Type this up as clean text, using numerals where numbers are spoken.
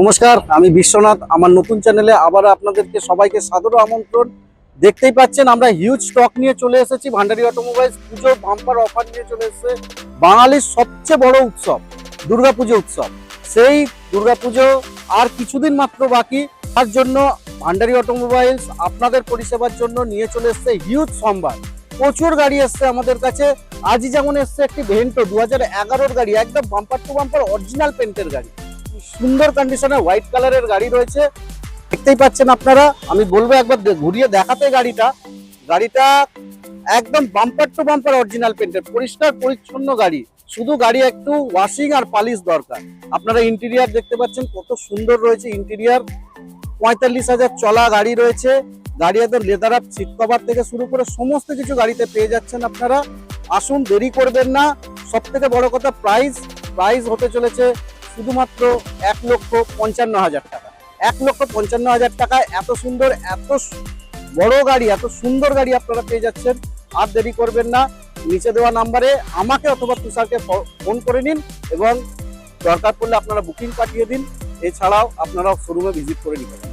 নমস্কার, আমি বিশ্বনাথ। আমার নতুন চ্যানেলে আবার আপনাদেরকে সবাইকে সাদর আমন্ত্রণ। দেখতেই পাচ্ছেন আমরা হিউজ স্টক নিয়ে চলে এসেছি। ভান্ডারী অটোমোবাইলস পুজো বাম্পার অফার নিয়ে চলে এসেছে। বাঙালির সবচেয়ে বড় উৎসব দুর্গাপুজো উৎসব। সেই দুর্গাপুজো আর কিছুদিন মাত্র বাকি। তার জন্য ভান্ডারী অটোমোবাইলস আপনাদের পরিষেবার জন্য নিয়ে চলে এসেছে হিউজ সম্ভার। প্রচুর গাড়ি এসছে আমাদের কাছে। আজই যেমন এসছে একটি ভেন্টো 2011-র গাড়ি, একদম বাম্পার টু বাম্পার অরিজিনাল পেন্টের গাড়ি, সুন্দর কন্ডিশনে হোয়াইট কালারের গাড়ি রয়েছে। দেখতেই পাচ্ছেন আপনারা। আমি বলবো একবার ঘুরিয়ে দেখাতে গাড়িটা। গাড়িটা একদম বাম্পার টু বাম্পার অরিজিনাল পেন্টের, পরিষ্কার পরিচ্ছন্ন গাড়ি। শুধু গাড়ি একটু ওয়াশিং আর পালিশ দরকার। আপনারা ইন্টেরিয়ার দেখতে পাচ্ছেন কত সুন্দর রয়েছে ইন্টেরিয়ার। 45,000 চলা গাড়ি রয়েছে। গাড়ি একদম লেদার আপ, সিট কভার থেকে শুরু করে সমস্ত কিছু গাড়িতে পেয়ে যাচ্ছেন আপনারা। আসুন, দেরি করবেন না। সব থেকে বড় কথা প্রাইস হতে চলেছে শুধুমাত্র 1,55,000 টাকা। 1,55,000 টাকায় এত সুন্দর, এত বড় গাড়ি, এত সুন্দর গাড়ি আপনারা পেয়ে যাচ্ছেন। আর দেরি করবেন না, নিচে দেওয়া নাম্বারে আমাকে অথবা তুষারকে ফোন করে নিন এবং দরকার পড়লে আপনারা বুকিং পাঠিয়ে দিন। এছাড়াও আপনারা শোরুমে ভিজিট করে নিতে পারেন।